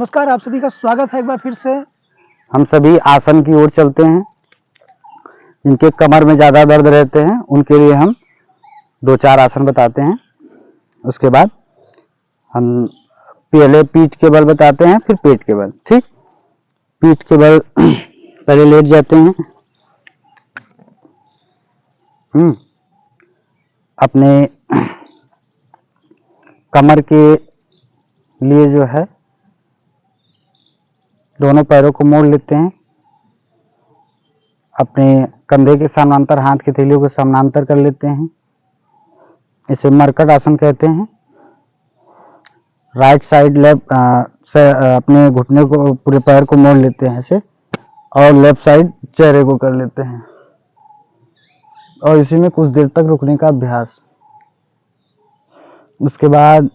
नमस्कार, आप सभी का स्वागत है एक बार फिर से। हम सभी आसन की ओर चलते हैं। जिनके कमर में ज़्यादा दर्द रहते हैं उनके लिए हम 2-4 आसन बताते हैं। उसके बाद हम पहले पीठ के बल बताते हैं, फिर पेट के बल। ठीक, पीठ के बल पहले लेट जाते हैं। अपने कमर के लिए जो है दोनों पैरों को मोड़ लेते हैं। अपने कंधे के समानांतर हाथ की थैलियों को समानांतर कर लेते हैं। इसे मरकट आसन कहते हैं। राइट साइड लेफ्ट से अपने घुटने को, पूरे पैर को मोड़ लेते हैं ऐसे, और लेफ्ट साइड चेहरे को कर लेते हैं और इसी में कुछ देर तक रुकने का अभ्यास। उसके बाद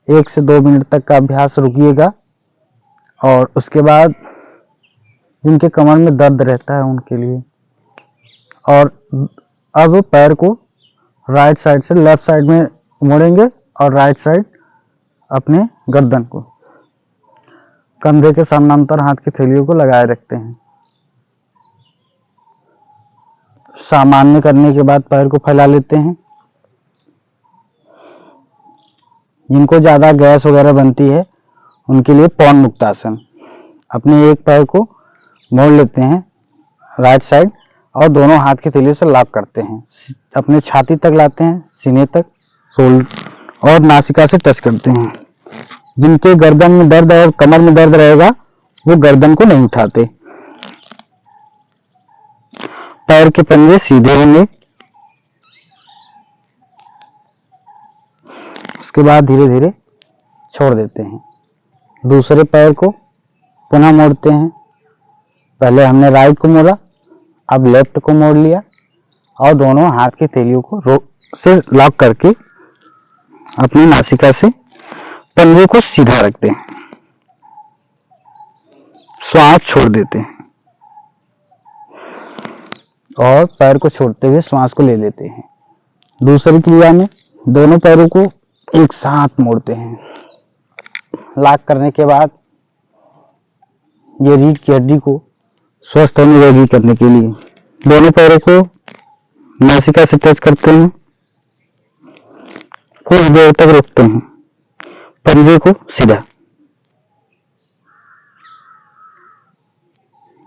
1 से 2 मिनट तक का अभ्यास रुकिएगा। और उसके बाद जिनके कमर में दर्द रहता है उनके लिए, और अब पैर को राइट साइड से लेफ्ट साइड में मोड़ेंगे और राइट साइड अपने गर्दन को कंधे के समानांतर हाथ की थैलियों को लगाए रखते हैं। सामान्य करने के बाद पैर को फैला लेते हैं। जिनको ज़्यादा गैस वगैरह बनती है उनके लिए पवन मुक्तासन। अपने एक पैर को मोड़ लेते हैं राइट साइड और दोनों हाथ की थैली से लॉक करते हैं। अपने छाती तक लाते हैं, सीने तक, शोल्डर और नासिका से टच करते हैं। जिनके गर्दन में दर्द और कमर में दर्द रहेगा वो गर्दन को नहीं उठाते। पैर के पंजे सीधे होंगे। उसके बाद धीरे धीरे छोड़ देते हैं। दूसरे पैर को पुनः मोड़ते हैं। पहले हमने राइट को मोड़ा, अब लेफ्ट को मोड़ लिया और दोनों हाथ की थैलियों को से लॉक करके अपनी नासिका से पंजे को सीधा रखते हैं। श्वास छोड़ देते हैं और पैर को छोड़ते हुए श्वास को ले लेते हैं। दूसरी क्रिया में दोनों पैरों को एक साथ मोड़ते हैं। लॉक करने के बाद ये रीढ़ की हड्डी को स्वस्थ और निरोगी करने के लिए दोनों पैरों को नासिका से टच करते हैं। कुछ देर तक रुकते हैं। पंजे को सीधा,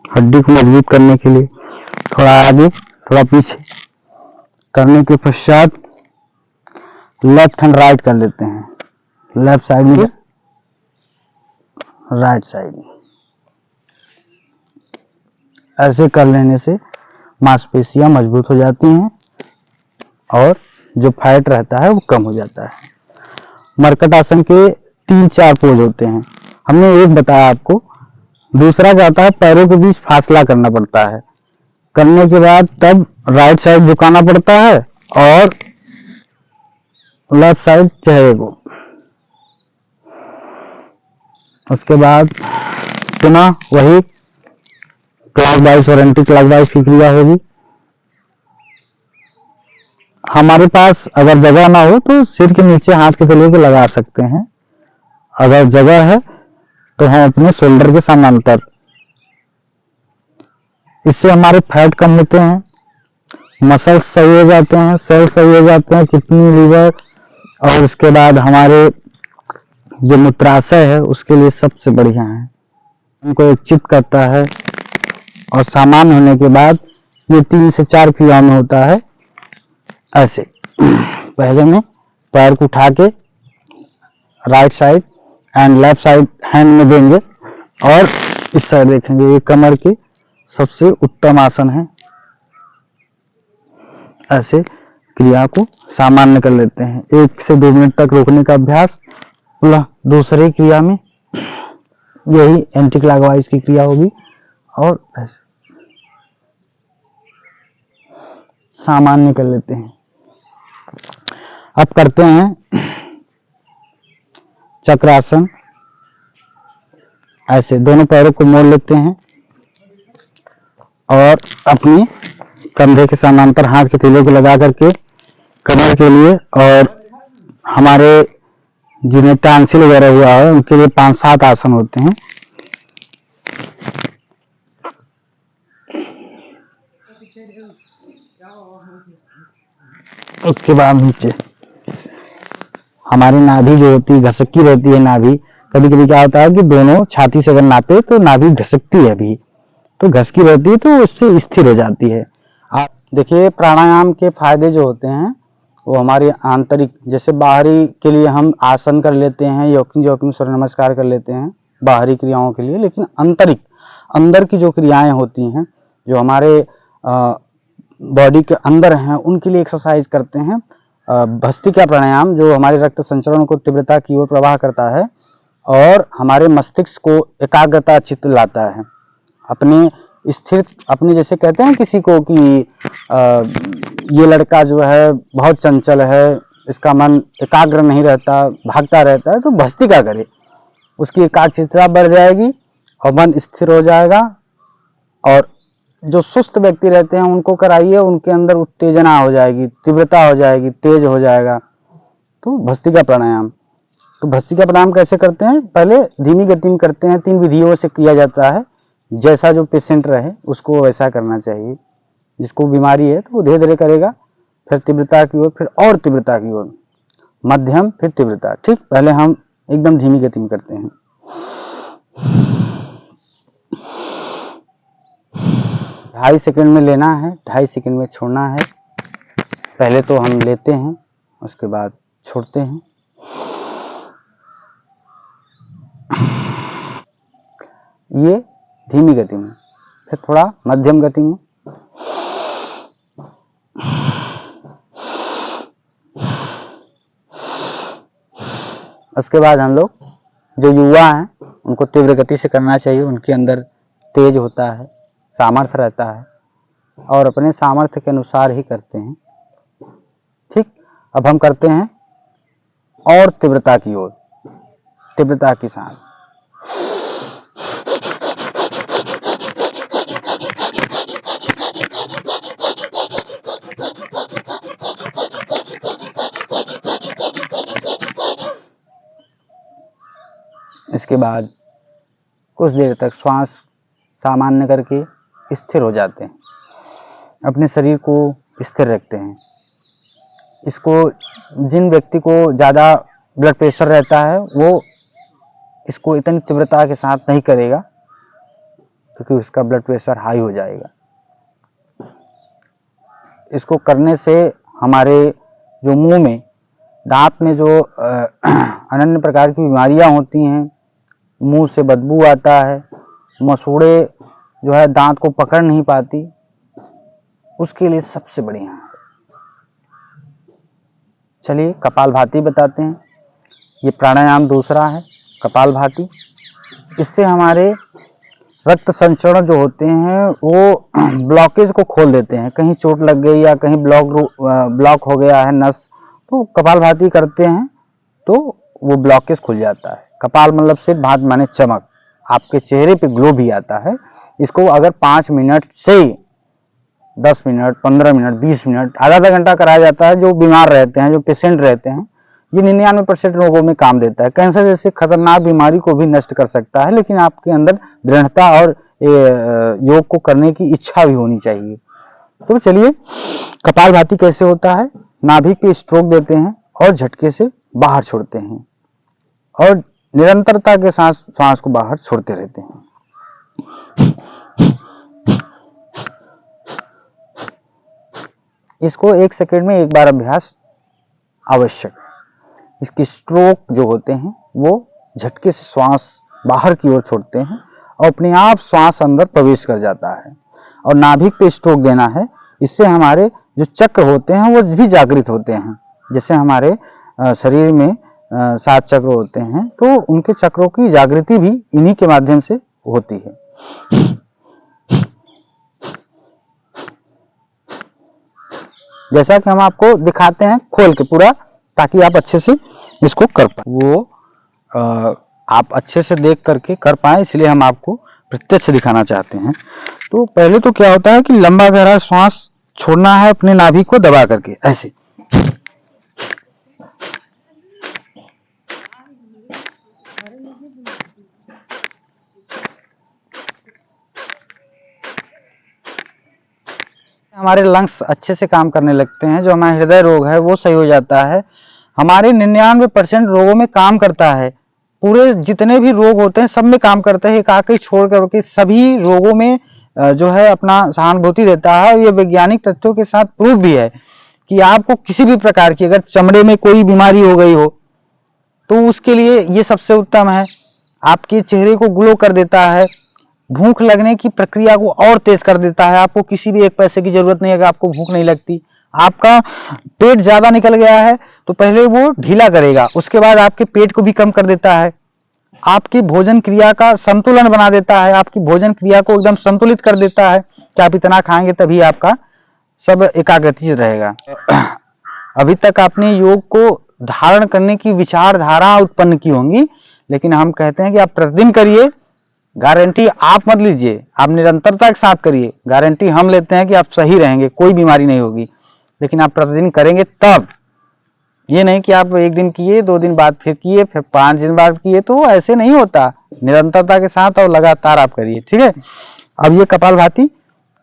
हड्डी को मजबूत करने के लिए थोड़ा आगे थोड़ा पीछे करने के पश्चात लेफ्ट हैंड राइट कर लेते हैं। लेफ्ट साइड में राइट साइड में ऐसे कर लेने से मांसपेशियां मजबूत हो जाती हैं और जो फैट रहता है वो कम हो जाता है। मरकट आसन के 3-4 पोज होते हैं। हमने एक बताया आपको, दूसरा क्या होता है, पैरों के बीच फासला करना पड़ता है। करने के बाद तब राइट साइड झुकाना पड़ता है और लेफ्ट साइड चेहरे को। उसके बाद पुनः वही क्लॉकवाइज और एंटी क्लॉकवाइज की क्रिया होगी। हमारे पास अगर जगह ना हो तो सिर के नीचे हाथ के थैले को लगा सकते हैं। अगर जगह है तो हम अपने शोल्डर के समानांतर। इससे हमारे फैट कम होते हैं, मसल्स सही हो जाते हैं, सेल्स सही हो जाते हैं, किडनी, लीवर, और उसके बाद हमारे जो मूत्राशय है उसके लिए सबसे बढ़िया है। उनको एक चित करता है और सामान्य होने के बाद ये 3 से 4 क्रियाओं में होता है। ऐसे पहले में पैर को उठा के right side and left side hand में देंगे और इस साइड देखेंगे। ये कमर की सबसे उत्तम आसन है। ऐसे क्रिया को सामान्य कर लेते हैं। 1 से 2 मिनट तक रोकने का अभ्यास। दूसरी क्रिया में यही एंटी क्लॉकवाइज की क्रिया होगी और ऐसे सामान्य कर लेते हैं। अब करते हैं चक्रासन। ऐसे दोनों पैरों को मोड़ लेते हैं और अपने कंधे के समानांतर हाथ के थैले को लगा करके कमर के लिए और हमारे जिन्हें टांसिल वगैरह हुआ है उनके लिए 5-7 आसन होते हैं। उसके बाद नीचे हमारी नाभि जो होती है घसकती रहती है। नाभि कभी कभी क्या होता है कि दोनों छाती से अगर नापे तो नाभि घसकती है, अभी तो घसकी रहती है, तो उससे स्थिर हो जाती है। आप देखिए प्राणायाम के फायदे जो होते हैं वो हमारे आंतरिक, जैसे बाहरी के लिए हम आसन कर लेते हैं, योगिंग सूर्य नमस्कार कर लेते हैं बाहरी क्रियाओं के लिए, लेकिन आंतरिक अंदर की जो क्रियाएं होती हैं जो हमारे बॉडी के अंदर हैं उनके लिए एक्सरसाइज करते हैं। भस्त्रिका प्राणायाम जो हमारे रक्त संचरण को तीव्रता की ओर प्रवाह करता है और हमारे मस्तिष्क को एकाग्रता चित्त लाता है। अपने स्थिर, अपने जैसे कहते हैं किसी को कि ये लड़का जो है बहुत चंचल है, इसका मन एकाग्र नहीं रहता, भागता रहता है, तो भस्त्रिका करे, उसकी एकाग्रता बढ़ जाएगी और मन स्थिर हो जाएगा। और जो सुस्त व्यक्ति रहते हैं उनको कराइए, उनके अंदर उत्तेजना हो जाएगी, तीव्रता हो जाएगी, तेज हो जाएगा। तो भस्त्रिका प्राणायाम, तो भस्त्रिका प्राणायाम कैसे करते हैं? पहले धीमी गति में करते हैं, 3 विधियों से किया जाता है। जैसा जो पेशेंट रहे उसको वैसा करना चाहिए। जिसको बीमारी है तो वो धीरे धीरे करेगा, फिर तीव्रता की ओर, फिर और तीव्रता की ओर, मध्यम, फिर तीव्रता। ठीक, पहले हम एकदम धीमी गति में करते हैं। 2.5 सेकंड में लेना है, 2.5 सेकंड में छोड़ना है। पहले तो हम लेते हैं, उसके बाद छोड़ते हैं। ये धीमी गति में, फिर थोड़ा मध्यम गति में। उसके बाद हम लोग जो युवा हैं उनको तीव्र गति से करना चाहिए, उनके अंदर तेज होता है, सामर्थ्य रहता है और अपने सामर्थ्य के अनुसार ही करते हैं। ठीक, अब हम करते हैं और तीव्रता की ओर, तीव्रता के साथ। इसके बाद कुछ देर तक श्वास सामान्य करके स्थिर हो जाते हैं, अपने शरीर को स्थिर रखते हैं। इसको जिन व्यक्ति को ज़्यादा ब्लड प्रेशर रहता है वो इसको इतनी तीव्रता के साथ नहीं करेगा, क्योंकि उसका ब्लड प्रेशर हाई हो जाएगा। इसको करने से हमारे जो मुंह में, दांत में जो अनन्य प्रकार की बीमारियां होती हैं, मुंह से बदबू आता है, मसूड़े जो है दांत को पकड़ नहीं पाती, उसके लिए सबसे बढ़िया है। चलिए कपालभाति बताते हैं। ये प्राणायाम दूसरा है कपालभाति। इससे हमारे रक्त संचरण जो होते हैं वो ब्लॉकेज को खोल देते हैं। कहीं चोट लग गई या कहीं ब्लॉक हो गया है नस, तो कपालभाति करते हैं तो वो ब्लॉकेज खुल जाता है। कपाल मतलब सिर, भात माने चमक, आपके चेहरे पे ग्लो भी आता है। इसको अगर 5 मिनट से 10 मिनट, 15 मिनट, 20 मिनट, आधा घंटा कराया जाता है, जो बीमार रहते हैं, जो पेशेंट रहते हैं, ये 99% लोगों में काम देता है। कैंसर जैसे खतरनाक बीमारी को भी नष्ट कर सकता है, लेकिन आपके अंदर दृढ़ता और योग को करने की इच्छा भी होनी चाहिए। तो चलिए कपालभाति कैसे होता है। नाभि पे स्ट्रोक देते हैं और झटके से बाहर छोड़ते हैं और निरंतरता के साथ सांस को बाहर छोड़ते रहते हैं। इसको 1 सेकंड में 1 बार अभ्यास आवश्यक है। इसकी स्ट्रोक जो होते हैं वो झटके से श्वास बाहर की ओर छोड़ते हैं और अपने आप श्वास अंदर प्रवेश कर जाता है। और नाभिक पे स्ट्रोक देना है, इससे हमारे जो चक्र होते हैं वो भी जागृत होते हैं। जैसे हमारे शरीर में 7 चक्र होते हैं, तो उनके चक्रों की जागृति भी इन्हीं के माध्यम से होती है। जैसा कि हम आपको दिखाते हैं खोल के पूरा, ताकि आप अच्छे से इसको कर पाए, वो आप अच्छे से देख करके कर पाए, इसलिए हम आपको प्रत्यक्ष दिखाना चाहते हैं। तो पहले तो क्या होता है कि लंबा गहरा श्वास छोड़ना है अपने नाभि को दबा करके, ऐसे हमारे लंग्स अच्छे से काम करने लगते हैं, जो हमारा हृदय रोग है वो सही हो जाता है। हमारे 99% रोगों में काम करता है, पूरे जितने भी रोग होते हैं सब में काम करता है, एक आके छोड़ करके सभी रोगों में जो है अपना सहानुभूति देता है। और ये वैज्ञानिक तथ्यों के साथ प्रूफ भी है कि आपको किसी भी प्रकार की अगर चमड़े में कोई बीमारी हो गई हो तो उसके लिए ये सबसे उत्तम है। आपके चेहरे को ग्लो कर देता है, भूख लगने की प्रक्रिया को और तेज कर देता है। आपको किसी भी एक पैसे की जरूरत नहीं है, आपको भूख नहीं लगती। आपका पेट ज्यादा निकल गया है तो पहले वो ढीला करेगा, उसके बाद आपके पेट को भी कम कर देता है। आपकी भोजन क्रिया का संतुलन बना देता है, आपकी भोजन क्रिया को एकदम संतुलित कर देता है कि आप इतना खाएंगे तभी आपका सब एकाग्रचित रहेगा। अभी तक आपने योग को धारण करने की विचारधारा उत्पन्न की होंगी, लेकिन हम कहते हैं कि आप प्रतिदिन करिए। गारंटी आप मत लीजिए, आप निरंतरता के साथ करिए। गारंटी हम लेते हैं कि आप सही रहेंगे, कोई बीमारी नहीं होगी, लेकिन आप प्रतिदिन करेंगे तब। ये नहीं कि आप एक दिन किए, 2 दिन बाद फिर किए, फिर 5 दिन बाद किए, तो ऐसे नहीं होता। निरंतरता के साथ और लगातार आप करिए, ठीक है। अब ये कपालभाति,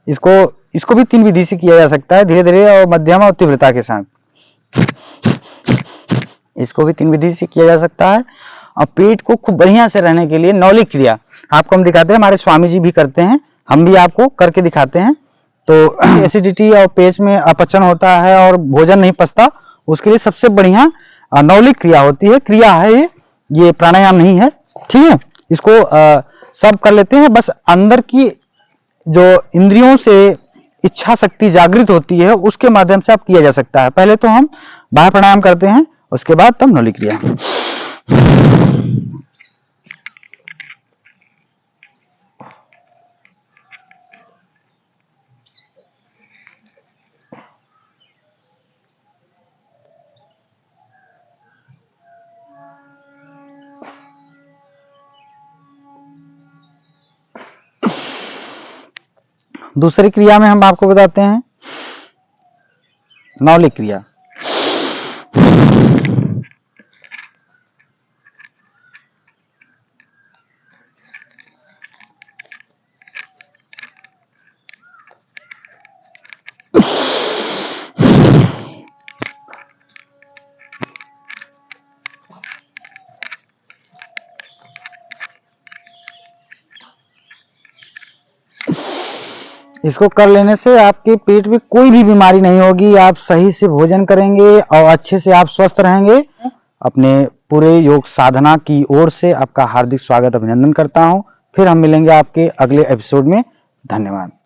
इसको भी 3 विधि से किया जा सकता है, धीरे धीरे और मध्यम और तीव्रता के साथ। इसको भी 3 विधि से किया जा सकता है। और पेट को खूब बढ़िया से रहने के लिए नौलिक क्रिया आपको हम दिखाते हैं, हमारे स्वामी जी भी करते हैं, हम भी आपको करके दिखाते हैं। तो एसिडिटी और पेट में अपचन होता है और भोजन नहीं पचता, उसके लिए सबसे बढ़िया नौलिक क्रिया होती है। क्रिया है ये प्राणायाम नहीं है, ठीक है। इसको सब कर लेते हैं, बस अंदर की जो इंद्रियों से इच्छा शक्ति जागृत होती है उसके माध्यम से आप किया जा सकता है। पहले तो हम बाह्य प्राणायाम करते हैं, उसके बाद तब नौलिक क्रिया। दूसरी क्रिया में हम आपको बताते हैं नौलिक क्रिया। इसको कर लेने से आपके पेट में कोई भी बीमारी नहीं होगी, आप सही से भोजन करेंगे और अच्छे से आप स्वस्थ रहेंगे। अपने पूरे योग साधना की ओर से आपका हार्दिक स्वागत अभिनंदन करता हूं। फिर हम मिलेंगे आपके अगले एपिसोड में। धन्यवाद।